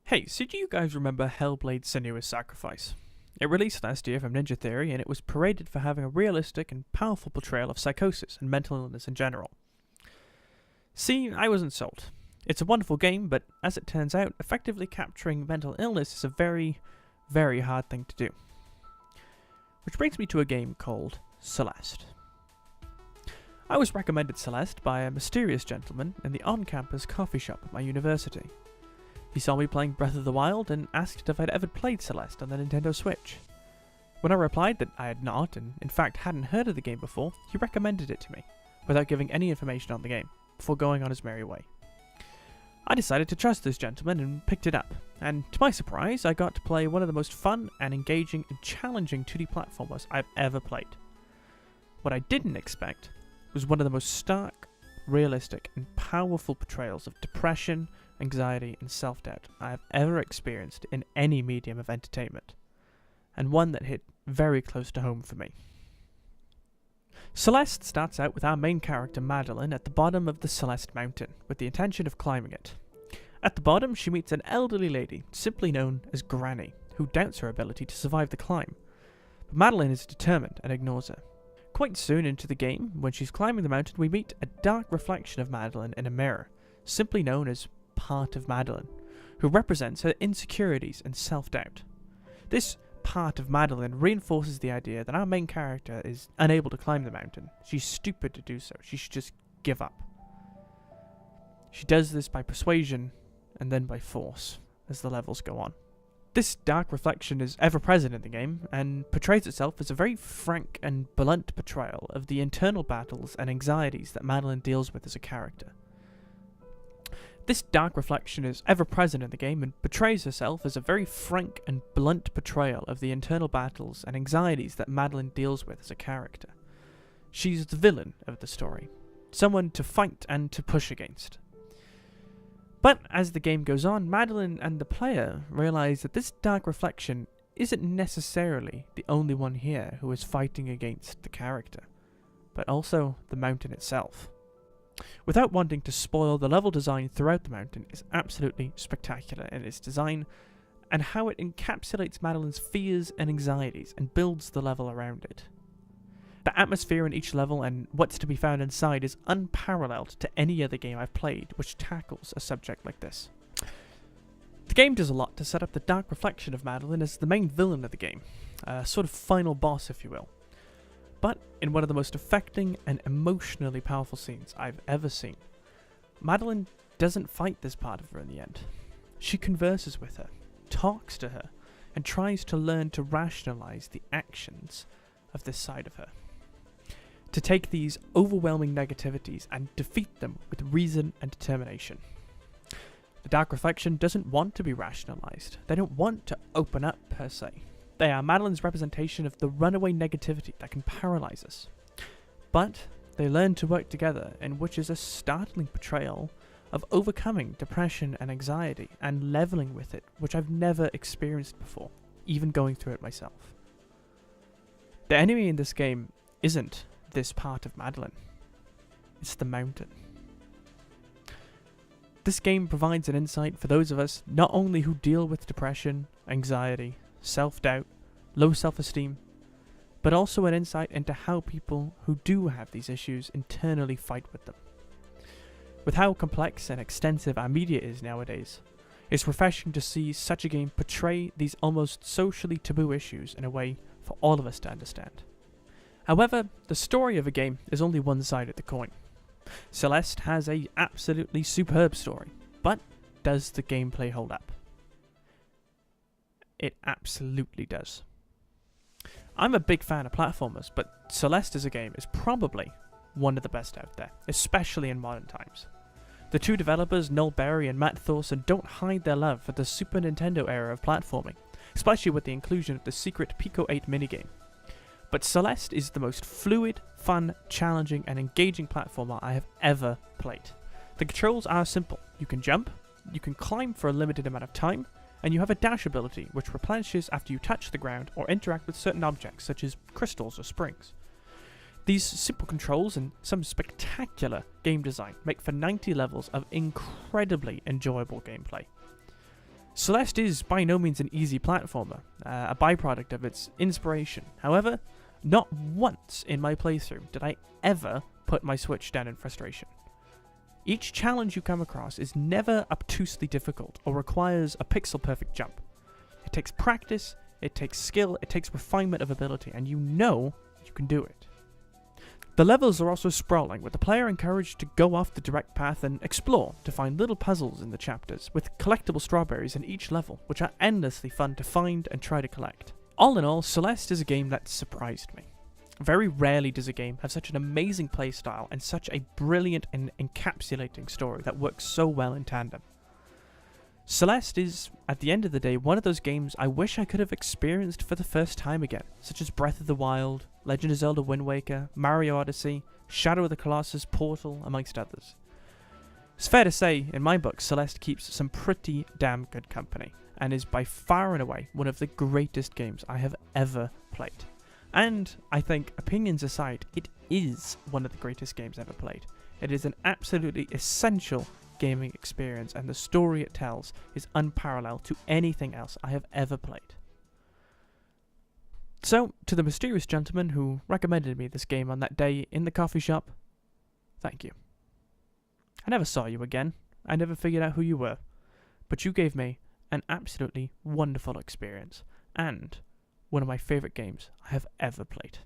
Hey, so do you guys remember Hellblade: Senua's Sacrifice? It released last year from Ninja Theory, and it was paraded for having a realistic and powerful portrayal of psychosis and mental illness in general. See, I wasn't sold. It's a wonderful game, but as it turns out, effectively capturing mental illness is a very, very hard thing to do. Which brings me to a game called Celeste. I was recommended Celeste by a mysterious gentleman in the on-campus coffee shop at my university. He saw me playing Breath of the Wild and asked if I'd ever played Celeste on the Nintendo Switch. When I replied that I had not, and in fact hadn't heard of the game before, he recommended it to me, without giving any information on the game, before going on his merry way. I decided to trust this gentleman and picked it up, and to my surprise, I got to play one of the most fun and engaging and challenging 2D platformers I've ever played. What I didn't expect was one of the most stark, realistic, and powerful portrayals of depression, anxiety, and self-doubt I have ever experienced in any medium of entertainment, and one that hit very close to home for me. Celeste starts out with our main character Madeline at the bottom of the Celeste Mountain, with the intention of climbing it. At the bottom, she meets an elderly lady, simply known as Granny, who doubts her ability to survive the climb. But Madeline is determined and ignores her. Quite soon into the game, when she's climbing the mountain, we meet a dark reflection of Madeline in a mirror, simply known as part of Madeline, who represents her insecurities and self-doubt. This part of Madeline reinforces the idea that our main character is unable to climb the mountain. She's stupid to do so. She should just give up. She does this by persuasion and then by force as the levels go on. This dark reflection is ever present in the game and portrays itself as a very frank and blunt portrayal of the internal battles and anxieties that Madeline deals with as a character. This dark reflection is ever present in the game and portrays herself as a very frank and blunt portrayal of the internal battles and anxieties that Madeline deals with as a character. She's the villain of the story, someone to fight and to push against. But as the game goes on, Madeline and the player realize that this dark reflection isn't necessarily the only one here who is fighting against the character, but also the mountain itself. Without wanting to spoil, the level design throughout the mountain is absolutely spectacular in its design and how it encapsulates Madeline's fears and anxieties and builds the level around it. The atmosphere in each level and what's to be found inside is unparalleled to any other game I've played which tackles a subject like this. The game does a lot to set up the dark reflection of Madeline as the main villain of the game, a sort of final boss if you will. But in one of the most affecting and emotionally powerful scenes I've ever seen, Madeline doesn't fight this part of her in the end. She converses with her, talks to her, and tries to learn to rationalize the actions of this side of her. To take these overwhelming negativities and defeat them with reason and determination. The dark reflection doesn't want to be rationalized. They don't want to open up per se. They are Madeline's representation of the runaway negativity that can paralyze us. But they learn to work together, in which is a startling portrayal of overcoming depression and anxiety and leveling with it, which I've never experienced before, even going through it myself. The enemy in this game isn't this part of Madeline. It's the mountain. This game provides an insight for those of us not only who deal with depression, anxiety, self-doubt, low self-esteem, but also an insight into how people who do have these issues internally fight with them. With how complex and extensive our media is nowadays, it's refreshing to see such a game portray these almost socially taboo issues in a way for all of us to understand. However, the story of a game is only one side of the coin. Celeste has a absolutely superb story, but does the gameplay hold up? It absolutely does. I'm a big fan of platformers, but Celeste as a game is probably one of the best out there, especially in modern times. The two developers, Noel Berry and Matt Thorson, don't hide their love for the Super Nintendo era of platforming, especially with the inclusion of the secret Pico 8 minigame. But Celeste is the most fluid, fun, challenging, and engaging platformer I have ever played. The controls are simple. You can jump, you can climb for a limited amount of time, and you have a dash ability which replenishes after you touch the ground or interact with certain objects such as crystals or springs. These simple controls and some spectacular game design make for 90 levels of incredibly enjoyable gameplay. Celeste is by no means an easy platformer, a byproduct of its inspiration. However, not once in my playthrough did I ever put my Switch down in frustration. Each challenge you come across is never obtusely difficult or requires a pixel-perfect jump. It takes practice, it takes skill, it takes refinement of ability, and you know you can do it. The levels are also sprawling, with the player encouraged to go off the direct path and explore to find little puzzles in the chapters, with collectible strawberries in each level, which are endlessly fun to find and try to collect. All in all, Celeste is a game that surprised me. Very rarely does a game have such an amazing playstyle and such a brilliant and encapsulating story that works so well in tandem. Celeste is, at the end of the day, one of those games I wish I could have experienced for the first time again, such as Breath of the Wild, Legend of Zelda Wind Waker, Mario Odyssey, Shadow of the Colossus, Portal, amongst others. It's fair to say, in my book, Celeste keeps some pretty damn good company, and is by far and away one of the greatest games I have ever played. And I think, opinions aside, it is one of the greatest games ever played. It is an absolutely essential gaming experience, and the story it tells is unparalleled to anything else I have ever played. So, to the mysterious gentleman who recommended me this game on that day in the coffee shop, thank you. I never saw you again, I never figured out who you were, but you gave me an absolutely wonderful experience, and one of my favourite games I have ever played.